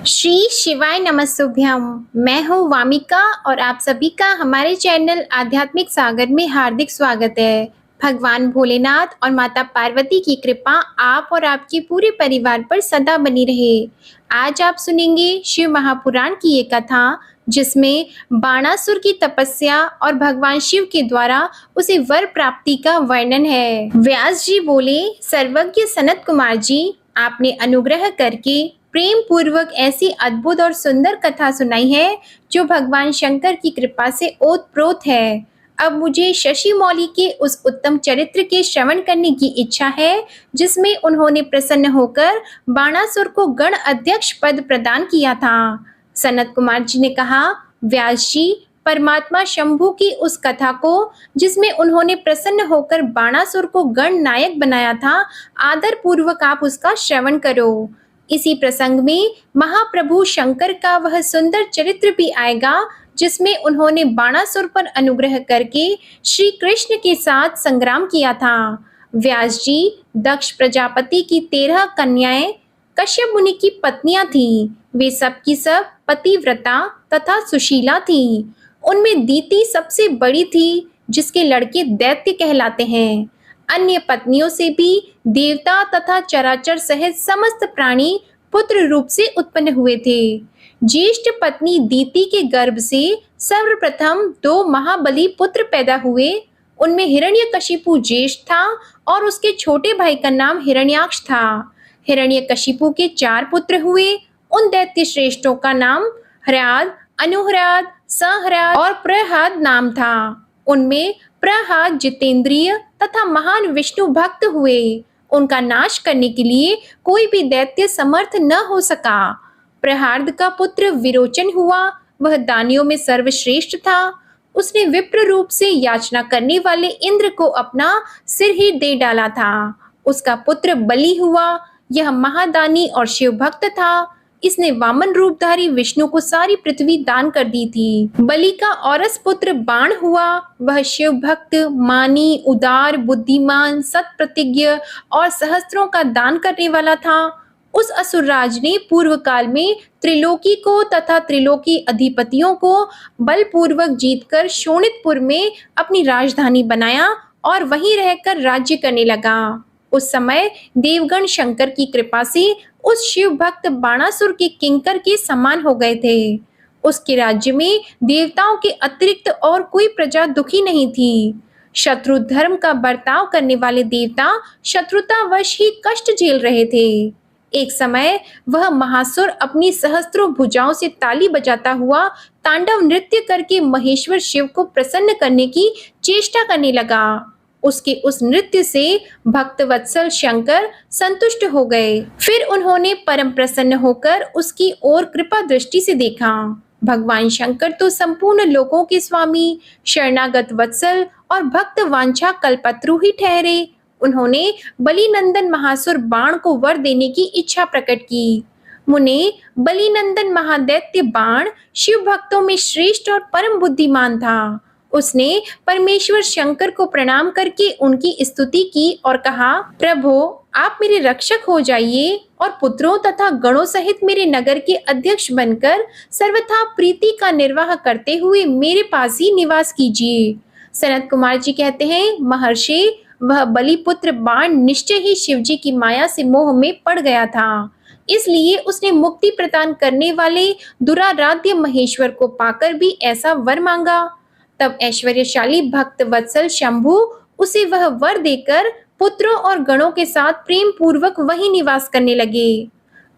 श्री शिवाय नमस्तुभ्यम। मैं हूँ वामिका और आप सभी का हमारे चैनल आध्यात्मिक सागर में हार्दिक स्वागत है। भगवान भोलेनाथ और माता पार्वती की कृपा आप और आपके पूरे परिवार पर सदा बनी रहे। आज आप सुनेंगे शिव महापुराण की ये कथा, जिसमें बाणासुर की तपस्या और भगवान शिव के द्वारा उसे वर प्राप्ति का वर्णन है। व्यास जी बोले, सर्वज्ञ सनत कुमार जी, आपने अनुग्रह करके प्रेम पूर्वक ऐसी अद्भुत और सुंदर कथा सुनाई है जो भगवान शंकर की कृपा से ओतप्रोत है। अब मुझे शशि मौली के उस उत्तम चरित्र के श्रवण करने की इच्छा है जिसमें उन्होंने प्रसन्न होकर बाणासुर को गण अध्यक्ष पद प्रदान किया था। सनत कुमार जी ने कहा, व्यास जी, परमात्मा शंभु की उस कथा को जिसमें उन्होंने प्रसन्न होकर बाणासुर को गण नायक बनाया था, आदर पूर्वक आप उसका श्रवण करो। इसी प्रसंग में महाप्रभु शंकर का वह सुंदर चरित्र भी आएगा जिसमें उन्होंने बाणासुर पर अनुग्रह करके श्री कृष्ण के साथ संग्राम किया था। व्यास जी, दक्ष प्रजापति की 13 कन्याएं कश्यप मुनि की पत्नियां थीं। वे सब की सब पतिव्रता तथा सुशीला थीं। उनमें दीति सबसे बड़ी थी, जिसके लड़के दैत्य कहलाते हैं। अन्य पत्नियों से भी देवता तथा चराचर सहित समस्त प्राणी पुत्र रूप से उत्पन्न हुए थे। ज्येष्ठ पत्नी दीति के गर्भ से सर्वप्रथम 2 महाबली पुत्र पैदा हुए। उनमें हिरण्यकशिपु ज्येष्ठ था और उसके छोटे भाई का नाम हिरण्याक्ष था। हिरण्यकशिपु के 4 पुत्र हुए। उन दैत्य श्रेष्ठों का नाम ह्राद, अनुह्राद, सहराद और प्रह्लाद नाम था। उनमें प्रह्लाद जितेंद्रिय तथा महान विष्णु भक्त हुए। उनका नाश करने के लिए कोई भी दैत्य समर्थ न हो सका। प्रह्लाद का पुत्र विरोचन हुआ। वह दानियों में सर्वश्रेष्ठ था। उसने विप्र रूप से याचना करने वाले इंद्र को अपना सिर ही दे डाला था। उसका पुत्र बलि हुआ। यह महादानी और शिव भक्त था। इसने वामन रूपधारी विष्णु को सारी पृथ्वी दान कर दी थी। बलि का औरस पुत्र बाण हुआ। वह शिव भक्त, मानी, उदार, बुद्धिमान, सत प्रतिज्ञ और सहस्त्रों का दान करने वाला था। उस असुरराज ने पूर्व काल में त्रिलोकी को तथा त्रिलोकी अधिपतियों को बलपूर्वक जीतकर शोणितपुर में अपनी राजधानी बनाया और वहीं रहकर राज्य करने लगा। उस समय देवगण शंकर की कृपा से उस शिव भक्त बाणासुर के किंकर के समान हो गए थे। उसके राज्य में देवताओं के अतिरिक्त और कोई प्रजा दुखी नहीं थी। शत्रु धर्म का बर्ताव करने वाले देवता शत्रुतावश ही कष्ट झेल रहे थे। एक समय वह महासुर अपनी सहस्त्रों भुजाओं से ताली बजाता हुआ तांडव नृत्य करके महेश्वर शिव को प्रसन्न करने की चेष्टा करने लगा। उसके उस नृत्य से भक्त वत्सल शंकर संतुष्ट हो गए। फिर उन्होंने परम प्रसन्न होकर उसकी ओर कृपा दृष्टि से देखा। भगवान शंकर तो संपूर्ण लोकों के स्वामी, शरणागत वत्सल और भक्त वांछा कल्पत्रु ही ठहरे। उन्होंने बलिनंदन महासुर बाण को वर देने की इच्छा प्रकट की। मुने, बलिनंदन महादैत्य बाण शिव भक्तों में श्रेष्ठ और परम बुद्धिमान था। उसने परमेश्वर शंकर को प्रणाम करके उनकी स्तुति की और कहा, प्रभु, आप मेरे रक्षक हो जाइए और पुत्रों तथा गणों सहित मेरे नगर के अध्यक्ष बनकर सर्वथा प्रीति का निर्वाह करते हुए मेरे पास ही निवास कीजिए। सनत कुमार जी कहते हैं, महर्षि, वह बलिपुत्र बाण निश्चय ही शिवजी की माया से मोह में पड़ गया था। इसलिए उसने मुक्ति प्रदान करने वाले दुराराध्य महेश्वर को पाकर भी ऐसा वर मांगा। तब ऐश्वर्यशाली भक्त वत्सल शंभु उसे वह वर देकर पुत्रों और गणों के साथ प्रेम पूर्वक वहीं निवास करने लगे।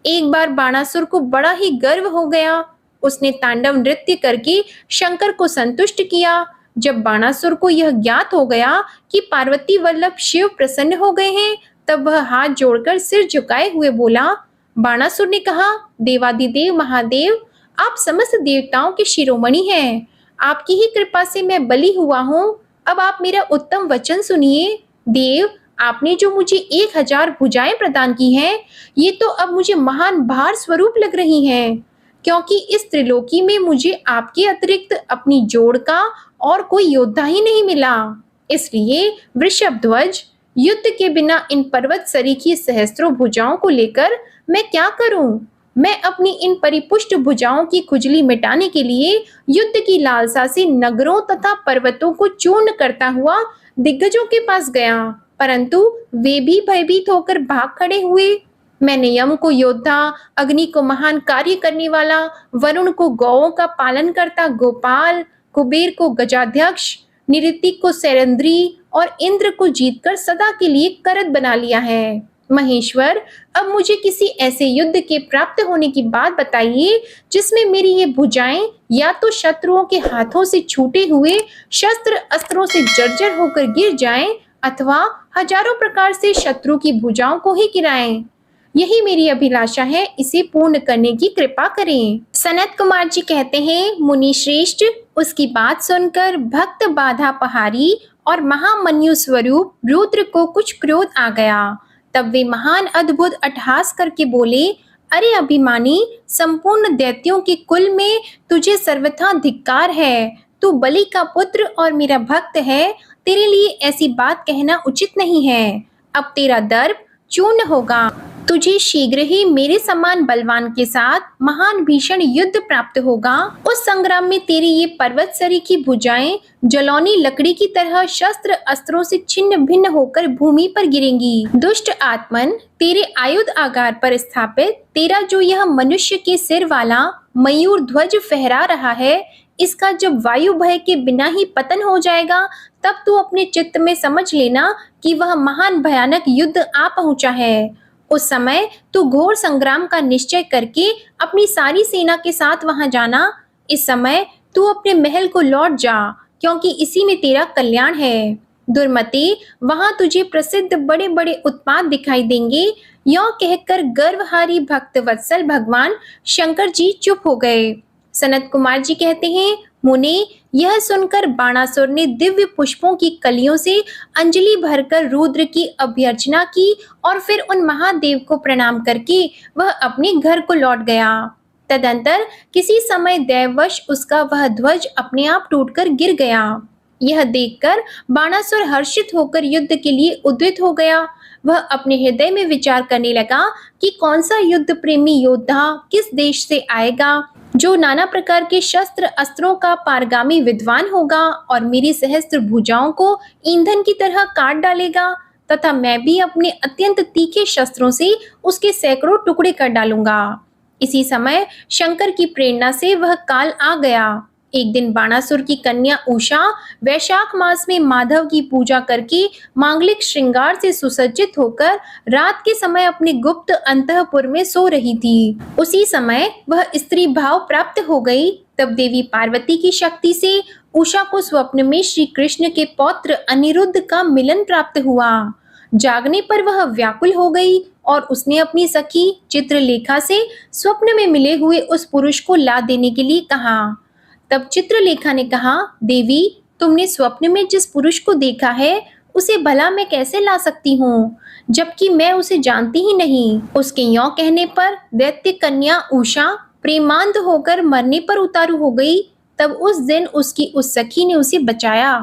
एक बार बाणासुर को बड़ा ही गर्व हो गया। उसने तांडव नृत्य करके शंकर को संतुष्ट किया। जब बाणासुर को यह ज्ञात हो गया कि पार्वती वल्लभ शिव प्रसन्न हो गए हैं, तब वह हाथ जोड़कर सिर झुकाए हुए बोला। बाणासुर ने कहा, देवादिदेव महादेव, आप समस्त देवताओं के शिरोमणि हैं। आपकी ही कृपा से मैं बलि हुआ हूँ। अब आप मेरा उत्तम वचन सुनिए। देव, आपने जो मुझे 1000 भुजाएं प्रदान की हैं, ये तो अब मुझे महान भार स्वरूप लग रही हैं, क्योंकि इस त्रिलोकी में मुझे आपके अतिरिक्त अपनी जोड़ का और कोई योद्धा ही नहीं मिला। इसलिए वृषभध्वज, युद्ध के बिना इन पर्वत सरीखी सहस्त्रों भुजाओं को लेकर मैं क्या करूं? मैं अपनी इन परिपुष्ट भुजाओं की खुजली मिटाने के लिए युद्ध की लालसा से नगरों तथा पर्वतों को चूर्ण करता हुआ दिग्गजों के पास गया, परंतु वे भी भयभीत होकर भाग खड़े हुए। मैंने यम को योद्धा, अग्नि को महान कार्य करने वाला, वरुण को गौओं का पालन करता गोपाल, कुबेर को गजाध्यक्ष, निऋति को सैरंद्री और इंद्र को जीतकर सदा के लिए करत बना लिया है। महेश्वर, अब मुझे किसी ऐसे युद्ध के प्राप्त होने की बात बताइए जिसमें मेरी ये भुजाएं या तो शत्रुओं के हाथों से छूटे हुए शस्त्र अस्त्रों से जर्जर होकर गिर जाएं अथवा हजारों प्रकार से शत्रु की भुजाओं को ही गिराएं। यही मेरी अभिलाषा है, इसे पूर्ण करने की कृपा करें। सनत कुमार जी कहते हैं, मुनि श्रेष्ठ, उसकी बात सुनकर भक्त बाधा पहारी और महामन्यु स्वरूप रुद्र को कुछ क्रोध आ गया। तब वे महान अद्भुत अट्टहास करके बोले, अरे अभिमानी, संपूर्ण दैत्यों के कुल में तुझे सर्वथा धिक्कार है। तू बलि का पुत्र और मेरा भक्त है, तेरे लिए ऐसी बात कहना उचित नहीं है। अब तेरा दर्प चूर्ण होगा। तुझे शीघ्र ही मेरे समान बलवान के साथ महान भीषण युद्ध प्राप्त होगा। उस संग्राम में तेरी ये पर्वत सरी की भुजाएं जलौनी लकड़ी की तरह शस्त्र अस्त्रों से छिन्न भिन्न होकर भूमि पर गिरेंगी। दुष्ट आत्मन, तेरे आयुध आगार पर स्थापित तेरा जो यह मनुष्य के सिर वाला मयूर ध्वज फहरा रहा है, इसका जब वायु भय के बिना ही पतन हो जाएगा, तब तू अपने चित्त में समझ लेना कि वह महान भयानक युद्ध आ पहुंचा है। उस समय तू घोर संग्राम का निश्चय करके अपनी सारी सेना के साथ वहां जाना। इस समय तू अपने महल को लौट जा, क्योंकि इसी में तेरा कल्याण है। दुर्मते, वहां तुझे प्रसिद्ध बड़े बड़े उत्पात दिखाई देंगे। यों कहकर गर्वहारी भक्त वत्सल भगवान शंकर जी चुप हो गए। सनत कुमार जी कहते हैं, मुने, यह सुनकर बाणासुर ने दिव्य पुष्पों की कलियों से अंजलि भरकर रुद्र की अभ्यर्चना की और फिर उन महादेव को प्रणाम करके वह अपने घर को लौट गया। तदंतर किसी समय दैववश उसका वह ध्वज अपने आप टूटकर गिर गया। यह देखकर बाणासुर हर्षित होकर युद्ध के लिए उद्यत हो गया। वह अपने हृदय में विचार करने लगा कि कौन सा युद्ध प्रेमी योद्धा किस देश से आएगा, जो नाना प्रकार के शस्त्र अस्त्रों का पारगामी विद्वान होगा और मेरी सहस्त्र भुजाओं को ईंधन की तरह काट डालेगा, तथा मैं भी अपने अत्यंत तीखे शस्त्रों से उसके सैकड़ों टुकड़े कर डालूंगा। इसी समय शंकर की प्रेरणा से वह काल आ गया। एक दिन बाणासुर की कन्या उषा वैशाख मास में माधव की पूजा करके मांगलिक श्रृंगार से सुसज्जित होकर रात के समय अपने गुप्त अंतःपुर में सो रही थी। उसी समय वह स्त्री भाव प्राप्त हो गई। तब देवी पार्वती की शक्ति से उषा को स्वप्न में श्री कृष्ण के पौत्र अनिरुद्ध का मिलन प्राप्त हुआ। जागने पर वह व्याकुल हो गई और उसने अपनी सखी चित्रलेखा से स्वप्न में मिले हुए उस पुरुष को ला देने के लिए कहा। तब चित्रलेखा ने कहा, देवी, तुमने स्वप्न में जिस पुरुष को देखा है उसे भला मैं कैसे ला सकती हूँ, जबकि मैं उसे जानती ही नहीं। उसके यों कहने पर दैत्य कन्या उषा प्रेमांध होकर मरने पर उतारू हो गई। तब उस दिन उसकी उस सखी ने उसे बचाया।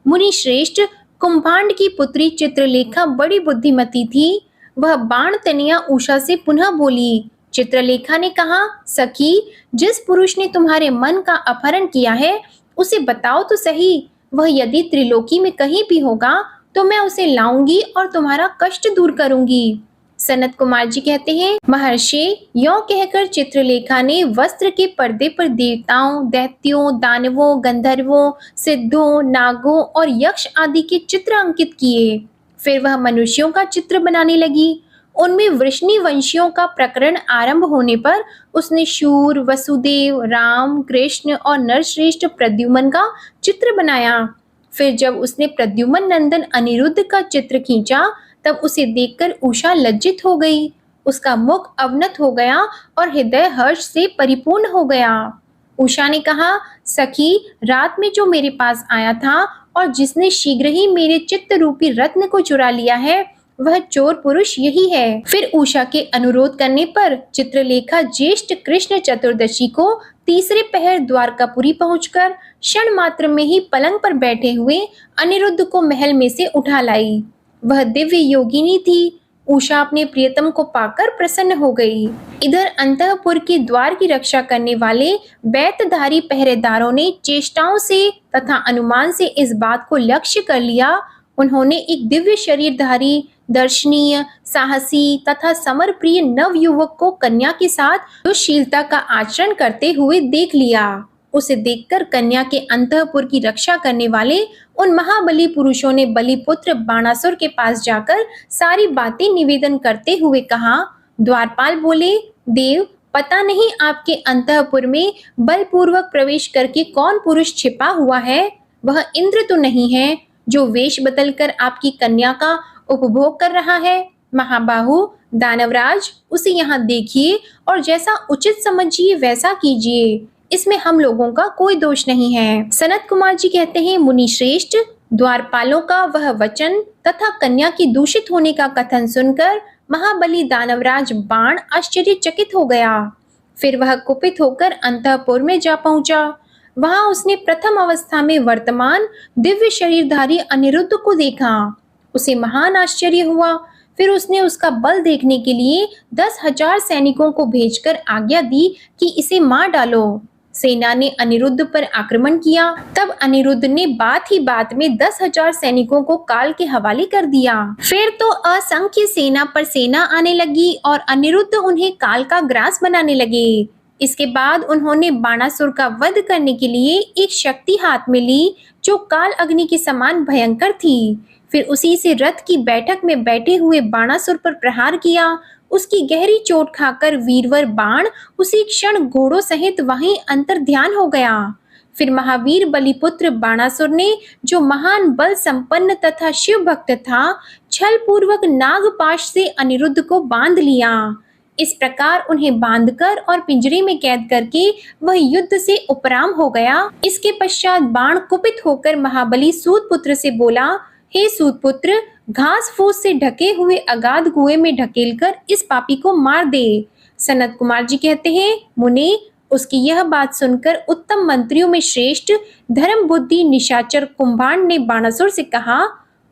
मुनि श्रेष्ठ, कुंभांड की पुत्री चित्रलेखा बड़ी बुद्धिमती थी। वह बाण तनिया उषा से पुनः बोली। चित्रलेखा ने कहा, सखी, जिस पुरुष ने तुम्हारे मन का अपहरण किया है उसे बताओ तो सही। वह यदि त्रिलोकी में कहीं भी होगा तो मैं उसे लाऊंगी और तुम्हारा कष्ट दूर करूंगी। सनत कुमार जी कहते हैं, महर्षि, यों कहकर चित्रलेखा ने वस्त्र के पर्दे पर देवताओं, दैत्यों, दानवों, गंधर्वों, सिद्धों, नागों और यक्ष आदि के चित्र अंकित किए। फिर वह मनुष्यों का चित्र बनाने लगी। उनमें वृष्णि वंशियों का प्रकरण आरंभ होने पर उसने शूर, वसुदेव, राम, कृष्ण और नरश्रेष्ठ प्रद्युम्न का चित्र बनाया। फिर जब उसने प्रद्युम्न नंदन अनिरुद्ध का चित्र खींचा, तब उसे देखकर उषा लज्जित हो गई। उसका मुख अवनत हो गया और हृदय हर्ष से परिपूर्ण हो गया। उषा ने कहा, सखी, रात में जो मेरे पास आया था और जिसने शीघ्र ही मेरे चित्त रूपी रत्न को चुरा लिया है, वह चोर पुरुष यही है। फिर उषा के अनुरोध करने पर चित्रलेखा ज्येष्ठ कृष्ण चतुर्दशी को तीसरे पहर द्वारकापुरी पहुंचकर क्षण मात्र में ही पलंग पर बैठे हुए अनिरुद्ध को महल में से उठा लाई। वह दिव्य योगिनी थी। उषा अपने प्रियतम को पाकर प्रसन्न हो गई। इधर अंतःपुर के द्वार की रक्षा करने वाले बेतधारी पहरेदारों ने चेष्टाओं से तथा अनुमान से इस बात को लक्ष्य कर लिया। उन्होंने एक दिव्य शरीरधारी, दर्शनीय, साहसी तथा समर प्रिय नव युवक को कन्या के साथ दुश्शीलता का आचरण करते हुए देख लिया। उसे देखकर कन्या के अंतःपुर की रक्षा करने वाले उन महाबली पुरुषों ने बलिपुत्र बाणासुर के पास जाकर सारी बातें निवेदन करते हुए कहा। द्वारपाल बोले, देव, पता नहीं आपके अंतःपुर में बलपूर्वक प्रवेश करके कौन पुरुष छिपा हुआ है। वह इंद्र तो नहीं है जो वेश बदलकर आपकी कन्या का उपभोग कर रहा है। महाबाहु दानवराज, उसे यहाँ देखिए और जैसा उचित समझिए वैसा कीजिए। इसमें हम लोगों का कोई दोष नहीं है। सनत कुमार जी कहते हैं, मुनि श्रेष्ठ, द्वारपालों का वह वचन तथा कन्या की दूषित होने का कथन सुनकर महाबली दानवराज बाण आश्चर्यचकित हो गया। फिर वह कुपित होकर अंतःपुर में जा पहुंचा। वहां उसने प्रथम अवस्था में वर्तमान दिव्य शरीरधारी अनिरुद्ध को देखा। उसे महान आश्चर्य हुआ। फिर उसने उसका बल देखने के लिए 10,000 सैनिकों को भेजकर आज्ञा दी कि इसे मार डालो। सेना ने अनिरुद्ध पर आक्रमण किया। तब अनिरुद्ध ने बात ही बात में 10,000 सैनिकों को काल के हवाले कर दिया। फिर तो असंख्य सेना पर सेना आने लगी और अनिरुद्ध उन्हें काल का ग्रास बनाने लगे। इसके बाद उन्होंने बाणासुर का वध करने के लिए एक शक्ति हाथ में ली जो काल अग्नि के समान भयंकर थी। फिर उसी से रथ की बैठक में बैठे हुए बाणासुर पर प्रहार किया। उसकी गहरी चोट खाकर वीरवर बाण उसी क्षण घोड़ों सहित वहीं अंतर्ध्यान हो गया। फिर महावीर बलिपुत्र बाणासुर ने, जो महान बल संपन्न तथा शिव भक्त था, छल पूर्वक नागपाश से अनिरुद्ध को बांध लिया। इस प्रकार उन्हें बांधकर और पिंजरे में कैद करके वह युद्ध से उपराम हो गया। इसके पश्चात बाण कुपित होकर महाबली सूतपुत्र से बोला, हे सूतपुत्र, घास फूस से ढके हुए अगाध कुएं में ढकेलकर इस पापी को मार दे। सनत कुमार जी कहते हैं, मुनि, उसकी यह बात सुनकर उत्तम मंत्रियों में श्रेष्ठ धर्म बुद्धि निशाचर कुंभांड ने बाणासुर से कहा।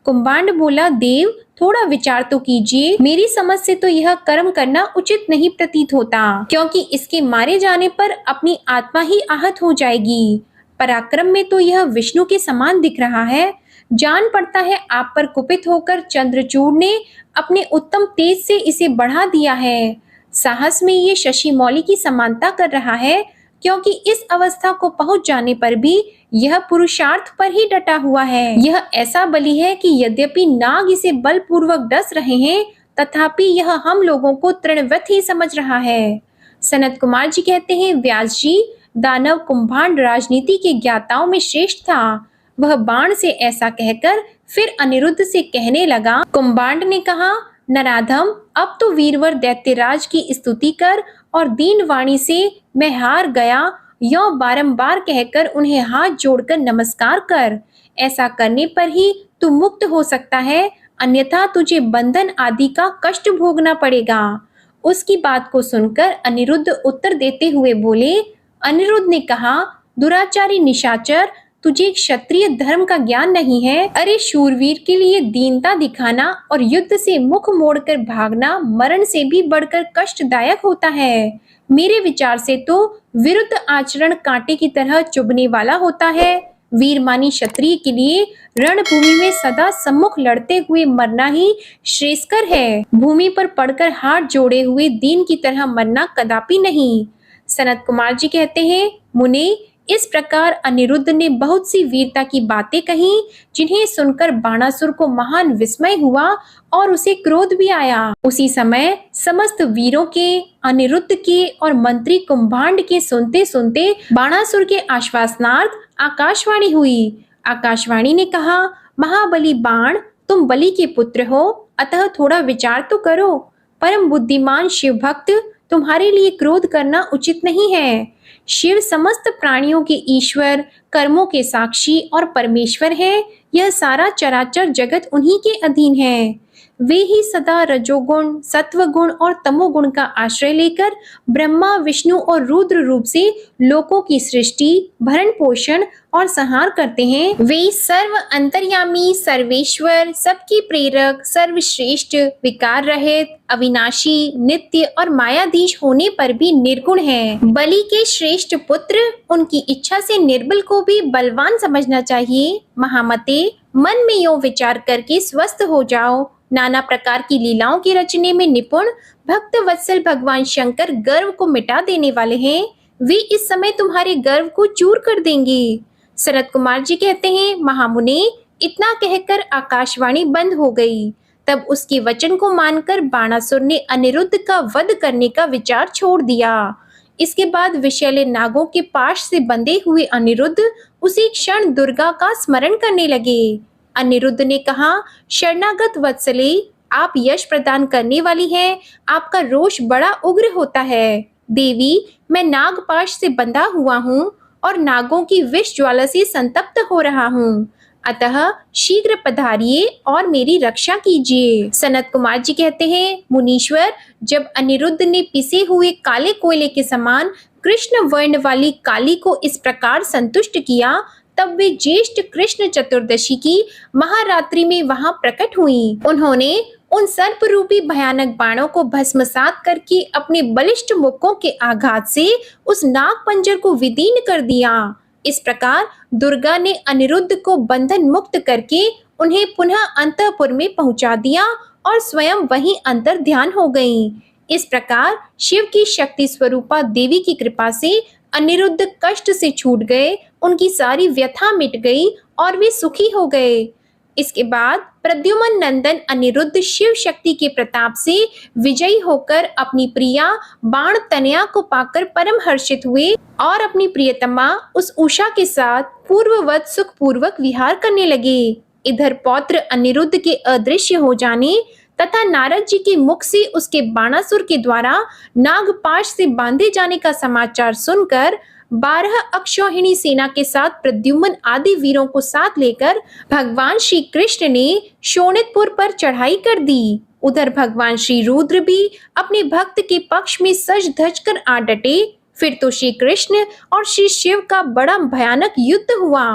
कुंभांड बोला, देव, थोड़ा विचार तो कीजिए। मेरी समझ से तो यह कर्म करना उचित नहीं प्रतीत होता, क्योंकि इसके मारे जाने पर अपनी आत्मा ही आहत हो जाएगी। पराक्रम में तो यह विष्णु के समान दिख रहा है। जान पड़ता है आप पर कुपित होकर चंद्रचूड़ ने अपने उत्तम तेज से इसे बढ़ा दिया है। साहस में ये शशि मौली की समानता कर रहा है, क्योंकि इस अवस्था को पहुंच जाने पर भी यह पुरुषार्थ पर ही डटा हुआ है। यह ऐसा बली है कि यद्यपि नाग इसे बलपूर्वक डस रहे हैं, तथापि यह हम लोगों को तृणवत ही समझ रहा है। सनत कुमार जी कहते हैं, व्यास जी, दानव कुंभांड राजनीति के ज्ञाताओं में श्रेष्ठ था। वह बाण से ऐसा कहकर फिर अनिरुद्ध से कहने लगा। कुंभांड ने कहा, नराधम, अब तो वीरवर दैत्यराज की स्तुति कर और दीन वाणी से मैं हार गया यो बारंबार कहकर उन्हें हाथ जोड़कर नमस्कार कर। ऐसा करने पर ही तू मुक्त हो सकता है, अन्यथा तुझे बंधन आदि का कष्ट भोगना पड़ेगा। उसकी बात को सुनकर अनिरुद्ध उत्तर देते हुए बोले। अनिरुद्ध ने कहा, दुराचारी निशाचर, तुझे क्षत्रिय धर्म का ज्ञान नहीं है। अरे शूरवीर के लिए दीनता दिखाना और युद्ध से मुख मोड़कर भागना मरण से भी बढ़कर कष्टदायक होता है। मेरे विचार से तो विरुद्ध आचरण कांटे की तरह चुभने वाला होता है। वीरमानी क्षत्रिय के लिए रणभूमि में सदा सम्मुख लड़ते हुए मरना ही श्रेयस्कर है। भूमि पर पड़कर हाथ जोड़े हुए दीन की तरह मरना कदापि नहीं। सनत कुमार जी कहते हैं, मुनि, इस प्रकार अनिरुद्ध ने बहुत सी वीरता की बातें कही, जिन्हें सुनकर बाणासुर को महान विस्मय हुआ और उसे क्रोध भी आया। उसी समय समस्त वीरों के, अनिरुद्ध के और मंत्री कुंभांड के सुनते सुनते बाणासुर के आश्वासनार्थ आकाशवाणी हुई। आकाशवाणी ने कहा, महाबली बाण, तुम बलि के पुत्र हो, अतः थोड़ा विचार तो करो। परम बुद्धिमान शिव भक्त, तुम्हारे लिए क्रोध करना उचित नहीं है। शिव समस्त प्राणियों के ईश्वर, कर्मों के साक्षी और परमेश्वर है। यह सारा चराचर जगत उन्हीं के अधीन है। वे ही सदा रजोगुण, सत्वगुण और तमोगुण का आश्रय लेकर ब्रह्मा, विष्णु और रुद्र रूप से लोकों की सृष्टि, भरण पोषण और संहार करते हैं। वे सर्व अंतर्यामी, सर्वेश्वर, सबके प्रेरक, सर्वश्रेष्ठ, विकार रहित, अविनाशी, नित्य और मायाधीश होने पर भी निर्गुण हैं। बलि के श्रेष्ठ पुत्र, उनकी इच्छा से निर्बल को भी बलवान समझना चाहिए। महामते, मन में यो विचार करके स्वस्थ हो जाओ। नाना प्रकार की लीलाओं के रचने में निपुण भक्त वत्सल भगवान शंकर गर्व को मिटा देने वाले हैं। वे इस समय तुम्हारे गर्व को चूर कर देंगे। सनत कुमार जी कहते हैं, महामुने, इतना कहकर आकाशवाणी बंद हो गई। तब उसके वचन को मानकर बाणासुर ने अनिरुद्ध का वध करने का विचार छोड़ दिया। इसके बाद विषैले नागों के पाश से बंधे हुए अनिरुद्ध उसी क्षण दुर्गा का स्मरण करने लगे। अनिरुद्ध ने कहा, शरणागत वत्सले, आप यश प्रदान करने वाली हैं। आपका रोष बड़ा उग्र होता है। देवी, मैं नागपाश से बंधा हुआ हूँ और नागों की विष ज्वाला से संतप्त हो रहा हूँ। अतः शीघ्र पधारिए और मेरी रक्षा कीजिए। सनत कुमार जी कहते हैं, मुनीश्वर, जब अनिरुद्ध ने पिसे हुए काले कोयले के समान कृष्ण वर्ण वाली काली को इस प्रकार संतुष्ट किया, तब वे ज्येष्ठ कृष्ण चतुर्दशी की महारात्रि में वहां प्रकट हुई। उन्होंने उन सर्प रूपी भयानक बाणों को भस्मसात करके अपने बलिष्ठ मुक्कों के आघात से उस नाग पंजर को विदीर्ण कर दिया। इस प्रकार दुर्गा ने अनिरुद्ध को बंधन मुक्त करके उन्हें पुनः अंतःपुर में पहुंचा दिया और स्वयं वहीं अंतर ध्यान हो गईं। इस प्रकार शिव की शक्ति स्वरूपा देवी की कृपा से अनिरुद्ध कष्ट से छूट गए, उनकी सारी व्यथा मिट गई और वे सुखी हो गए। इसके बाद प्रद्युम्न नंदन अनिरुद्ध शिव शक्ति के प्रताप से विजयी होकर अपनी प्रिया बाण तनया को पाकर परम हर्षित हुए और अपनी प्रियतमा उस उषा के साथ पूर्ववत सुखपूर्वक विहार करने लगे। इधर पौत्र अनिरुद्ध के अदृश्य हो जाने तथा नारद जी के मुख से उसके बाणासुर के द्वारा नागपाश से बांधे जाने का समाचार सुनकर 12 अक्षौहिणी सेना के साथ प्रद्युम्न आदि वीरों को साथ लेकर भगवान श्री कृष्ण ने शोणितपुर पर चढ़ाई कर दी। उधर भगवान श्री रुद्र भी अपने भक्त के पक्ष में सज धज कर आ डटे। फिर तो श्री कृष्ण और श्री शिव का बड़ा भयानक युद्ध हुआ।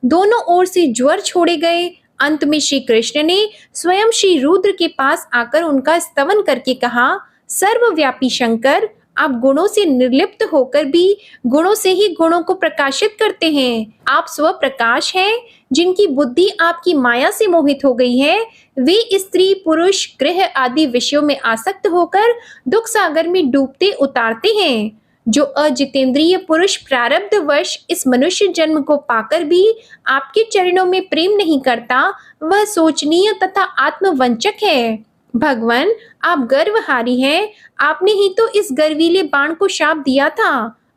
दोनों ओर से ज्वर छोड़े गए। अंत में श्री कृष्ण ने स्वयं श्री रुद्र के पास आकर उनका स्तवन करके कहा, सर्वव्यापी शंकर, आप गुणों से निर्लिप्त होकर भी गुणों से ही गुणों को प्रकाशित करते हैं। आप स्वप्रकाश हैं। जिनकी बुद्धि आपकी माया से मोहित हो गई है, वे स्त्री, पुरुष, गृह आदि विषयों में आसक्त होकर दुख सागर में डूबते उतारते हैं। जो अजितेंद्रिय पुरुष प्रारब्धवश इस मनुष्य जन्म को पाकर भी आपके चरणों में प्रेम नहीं करता, वह सोचनीय तथा आत्मवंचक है। भगवान, आप गर्वहारी हैं। आपने ही तो इस गर्वीले बाण को शाप दिया था।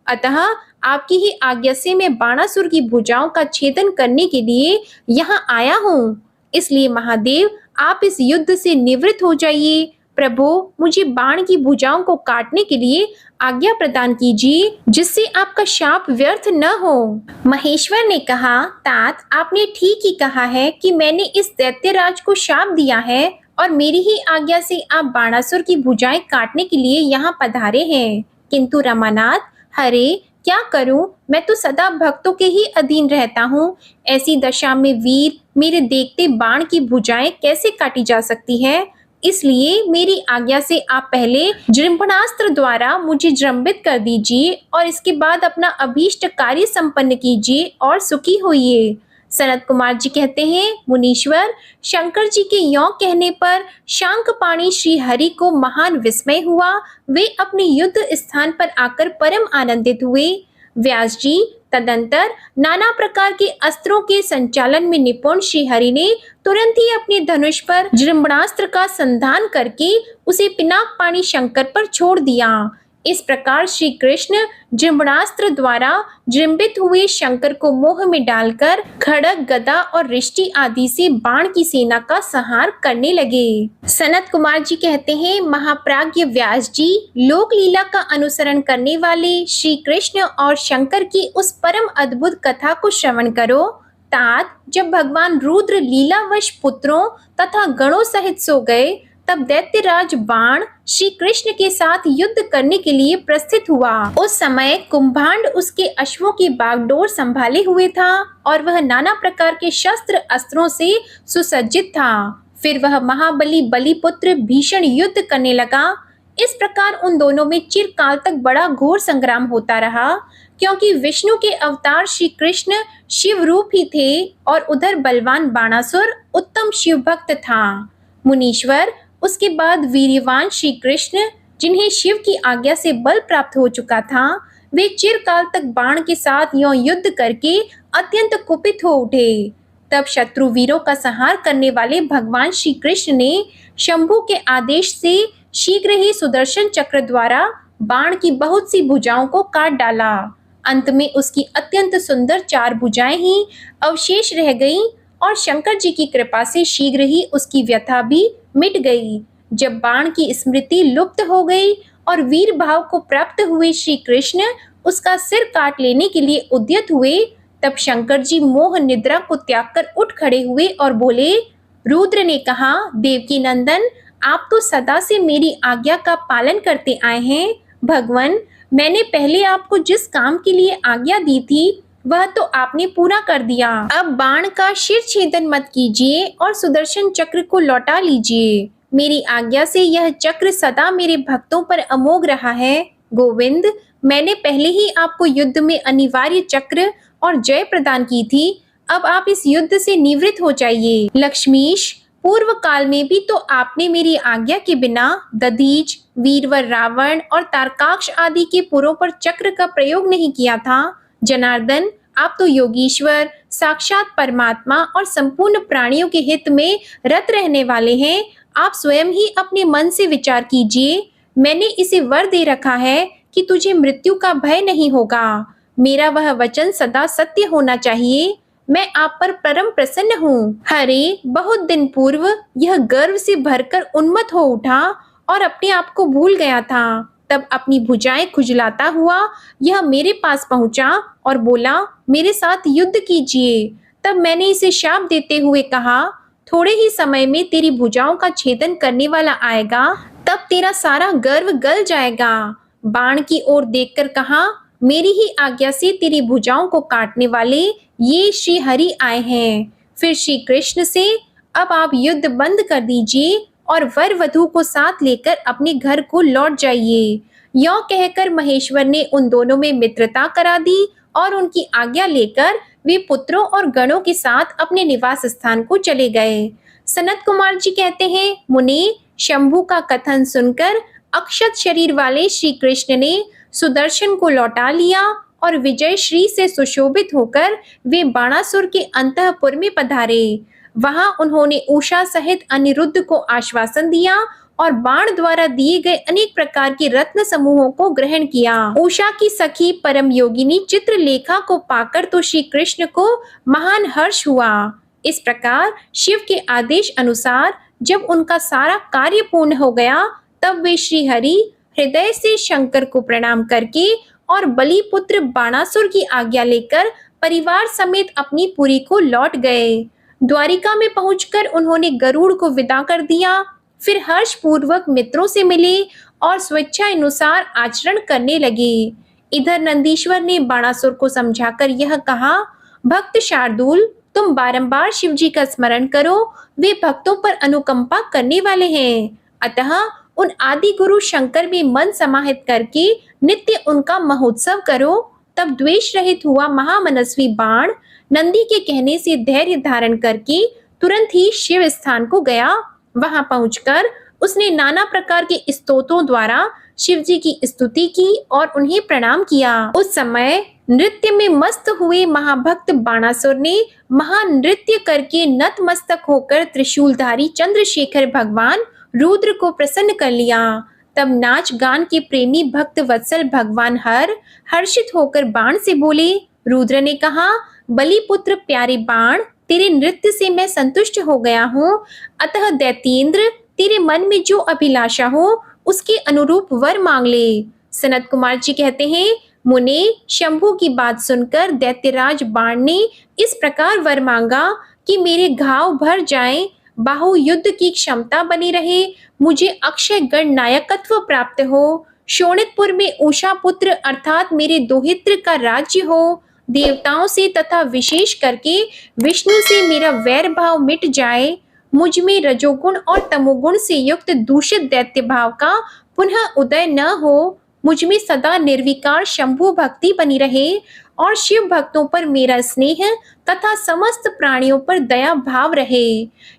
अतः आपकी ही आज्ञा से मैं बाणासुर की भुजाओं का छेदन करने के लिए यहाँ आया हूँ। इसलिए महादेव, आप इस युद्ध से निवृत्त हो जाइए। प्रभु, मुझे बाण की भुजाओं को काटने के लिए आज्ञा प्रदान कीजिए, जिससे आपका शाप व्यर्थ न हो। महेश्वर ने कहा, तात, आपने ठीक ही कहा है कि मैंने इस दैत्यराज को शाप दिया है और मेरी ही आज्ञा से आप बाणासुर की भुजाएं काटने के लिए यहाँ पधारे हैं। किंतु रमानाथ, हरे क्या करूं, मैं तो सदा भक्तों के ही अधीन रहता हूँ। ऐसी दशा में वीर, मेरे देखते बाण की भुजाएं कैसे काटी जा सकती है? इसलिए मेरी आज्ञा से आप पहले जृंभणास्त्र द्वारा मुझे जृंभित कर दीजिए और इसके बाद अपना अभीष्ट कार्य संपन्न कीजिए और सुखी होइए। सनत कुमार जी कहते हैं, मुनीश्वर, शंकर जी के यों कहने पर शांकपाणी श्री हरि को महान विस्मय हुआ। वे अपने युद्ध स्थान पर आकर परम आनंदित हुए। व्यास जी, तदंतर नाना प्रकार के अस्त्रों के संचालन में निपुण श्री हरि ने तुरंत ही अपने धनुष पर जृंभणास्त्र का संधान करके उसे पिनाकपाणी शंकर पर छोड़ दिया। इस प्रकार श्री कृष्ण जृंभणास्त्र द्वारा जृंभित हुए शंकर को मोह में डालकर खड़ग, गदा और रिष्टि आदि से बाण की सेना का संहार करने लगे। सनत कुमार जी कहते हैं, महाप्राज्ञ व्यास जी, लोक लीला का अनुसरण करने वाले श्री कृष्ण और शंकर की उस परम अद्भुत कथा को श्रवण करो। तात जब भगवान रुद्र लीलावश पुत्रों तथा गणों सहित सो गए, तब दैत्यराज बाण श्री कृष्ण के साथ युद्ध करने के लिए प्रस्थित हुआ। उस समय कुंभांड उसके अश्वों की बागडोर संभाले हुए था और वह नाना प्रकार के शस्त्र अस्त्रों से सुसज्जित था। फिर वह महाबली बलिपुत्र भीषण युद्ध करने लगा। इस प्रकार उन दोनों में चिरकाल तक बड़ा घोर संग्राम होता रहा, क्योंकि विष्णु के अवतार श्री कृष्ण शिव रूप ही थे और उधर बलवान बाणासुर उत्तम शिव भक्त था। मुनीश्वर, उसके बाद वीर्यवान श्री कृष्ण, जिन्हें शिव की आज्ञा से बल प्राप्त हो चुका था, वे चिरकाल तक बाण के साथ यों युद्ध करके अत्यंत कुपित हो उठे। तब शत्रु वीरों का संहार करने वाले भगवान श्री कृष्ण ने शंभु के आदेश से शीघ्र ही सुदर्शन चक्र द्वारा बाण की बहुत सी भुजाओं को काट डाला। अंत में उसकी अत्यंत सुंदर 4 भुजाएं ही अवशेष रह गईं और शंकर जी की कृपा से शीघ्र ही उसकी व्यथा भी मिट गई। जब बाण की स्मृति लुप्त हो गई और वीर भाव को प्राप्त हुए श्री कृष्ण उसका सिर काट लेने के लिए उद्यत हुए, तब शंकर जी मोह निद्रा को त्याग कर उठ खड़े हुए और बोले। रुद्र ने कहा, देवकी नंदन, आप तो सदा से मेरी आज्ञा का पालन करते आए हैं। भगवान, मैंने पहले आपको जिस काम के लिए आज्ञा दी थी वह तो आपने पूरा कर दिया। अब बाण का शिर छेदन मत कीजिए और सुदर्शन चक्र को लौटा लीजिए। मेरी आज्ञा से यह चक्र सदा मेरे भक्तों पर अमोघ रहा है। गोविंद, मैंने पहले ही आपको युद्ध में अनिवार्य चक्र और जय प्रदान की थी। अब आप इस युद्ध से निवृत्त हो जाइए। लक्ष्मीश, पूर्व काल में भी तो आपने मेरी आज्ञा के बिना दधीच, वीरवर रावण और तारकाक्ष आदि के पुरों पर चक्र का प्रयोग नहीं किया था। जनार्दन, आप तो योगीश्वर, साक्षात परमात्मा और संपूर्ण प्राणियों के हित में रत रहने वाले हैं। आप स्वयं ही अपने मन से विचार कीजिए। मैंने इसे वर दे रखा है कि तुझे मृत्यु का भय नहीं होगा। मेरा वह वचन सदा सत्य होना चाहिए। मैं आप पर परम प्रसन्न हूँ। हरे, बहुत दिन पूर्व यह गर्व से भरकर उन्मत्त हो उठा और अपने आप को भूल गया था। तब अपनी भुजाएं खुजलाता हुआ यह मेरे पास पहुंचा और बोला, मेरे साथ युद्ध कीजिए। तब मैंने इसे शाप देते हुए कहा, थोड़े ही समय में तेरी भुजाओं का छेदन करने वाला आएगा, तब तेरा सारा गर्व गल जाएगा। बाण की ओर देखकर कहा, मेरी ही आज्ञा से तेरी भुजाओं को काटने वाले ये श्री हरि आए हैं। फिर श्री कृष्ण से, अब आप युद्ध बंद कर दीजिए और वर वधू को साथ लेकर अपने घर को लौट जाइए। यों कहकर महेश्वर ने उन दोनों में मित्रता करा दी और उनकी आज्ञा लेकर वे पुत्रों और गणों के साथ अपने निवास स्थान को चले गए। सनत कुमार जी कहते हैं, मुनि, शंभु का कथन सुनकर अक्षत शरीर वाले श्री कृष्ण ने सुदर्शन को लौटा लिया और विजय श्री से सुशोभित होकर वे बाणासुर के अंतःपुर में पधारे। वहां उन्होंने उषा सहित अनिरुद्ध को आश्वासन दिया और बाण द्वारा दिए गए अनेक प्रकार के रत्न समूहों को ग्रहण किया। उषा की सखी परम योगिनी चित्रलेखा को पाकर तो श्री कृष्ण को महान हर्ष हुआ। इस प्रकार शिव के आदेश अनुसार जब उनका सारा कार्य पूर्ण हो गया, तब वे श्री हरि हृदय से शंकर को प्रणाम करके और बलिपुत्र बाणासुर की आज्ञा लेकर परिवार समेत अपनी पुरी को लौट गए। द्वारिका में पहुंचकर उन्होंने गरुड़ को विदा कर दिया। फिर हर्ष पूर्वक मित्रों से मिले और स्वेच्छा अनुसार आचरण करने लगे। इधर नंदीश्वर ने बाणासुर को समझाकर यह कहा, भक्त शार्दूल, तुम बारंबार शिव जी का स्मरण करो, वे भक्तों पर अनुकंपा करने वाले हैं। अतः उन आदि गुरु शंकर में मन समाहित करके नित्य उनका महोत्सव करो। तब द्वेष रहित हुआ महामनस्वी बाण नंदी के कहने से धैर्य धारण करके तुरंत ही शिव स्थान को गया। वहां पहुंचकर उसने नाना प्रकार के स्तोत्रों द्वारा शिव जी की स्तुति की और उन्हें प्रणाम किया। उस समय नृत्य में मस्त हुए महाभक्त बाणासुर ने महानृत्य करके नतमस्तक होकर त्रिशूलधारी चंद्रशेखर भगवान रुद्र को प्रसन्न कर लिया। तब नाच गान के प्रेमी भक्त वत्सल भगवान हर्षित होकर बाण से बोले। रुद्र ने कहा, बलिपुत्र प्यारे बाण, तेरे नृत्य से मैं संतुष्ट हो गया हूँ। अतः दैत्येंद्र, तेरे मन में जो अभिलाषा हो उसके अनुरूप वर मांग ले। सनत कुमार जी कहते हैं, मुने शंभु की बात सुनकर दैत्यराज बाण ने इस प्रकार वर मांगा कि मेरे घाव भर जाएं, बाहु युद्ध की क्षमता बनी रहे, मुझे अक्षय गण नायकत्व प्राप्त हो, शोणितपुर में उषा पुत्र अर्थात मेरे दोहित्र का राज्य हो, देवताओं से तथा विशेष करके विष्णु से मेरा वैर भाव मिट जाए, मुझ में रजोगुण और तमोगुण से युक्त दूषित दैत्य भाव का पुनः उदय न हो, मुझ में सदा निर्विकार शंभु भक्ति बनी रहे और शिव भक्तों पर मेरा स्नेह तथा समस्त प्राणियों पर दया भाव रहे।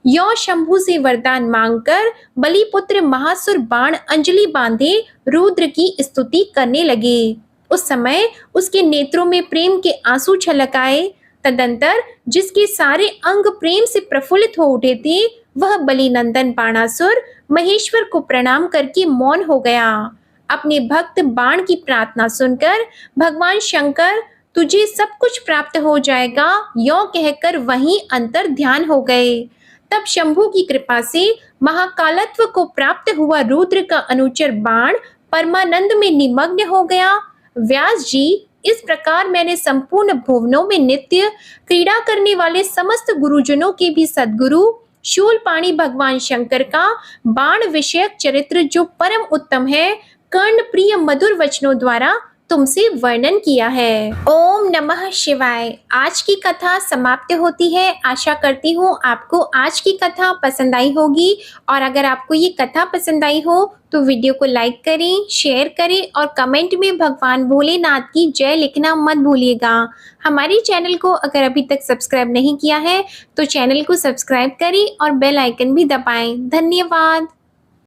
यो शंभु से वरदान मांगकर बलिपुत्र महासुर बाण अंजलि बांधे रुद्र की स्तुति करने लगे। उस समय उसके नेत्रों में प्रेम के आंसू छलक आए। तदंतर जिसके सारे अंग प्रेम से प्रफुल्लित हो उठे थे, वह बलिनंदन बाणासुर महेश्वर को प्रणाम करके मौन हो गया। अपने भक्त बाण की प्रार्थना सुनकर भगवान शंकर तुझे सब कुछ प्राप्त हो जाएगा यो कहकर वहीं अंतर ध्यान हो गए। तब शंभु की कृपा से महाकालत्व को प्राप्त हुआ रुद्र का अनुचर बाण परमानंद में निमग्न हो गया। व्यास जी, इस प्रकार मैंने संपूर्ण भुवनों में नित्य क्रीड़ा करने वाले समस्त गुरुजनों के भी सद्गुरु शूलपाणी भगवान शंकर का बाण विषयक चरित्र जो परम उत्तम है, कर्ण प्रिय मधुर वचनों द्वारा तुमसे वर्णन किया है। ओम नमः शिवाय। आज की कथा समाप्त होती है। आशा करती हूँ आपको आज की कथा पसंद आई होगी और अगर आपको ये कथा पसंद आई हो तो वीडियो को लाइक करें, शेयर करें और कमेंट में भगवान भोलेनाथ की जय लिखना मत भूलिएगा। हमारे चैनल को अगर अभी तक सब्सक्राइब नहीं किया है तो चैनल को सब्सक्राइब करें और बेल आइकन भी दबाएं। धन्यवाद।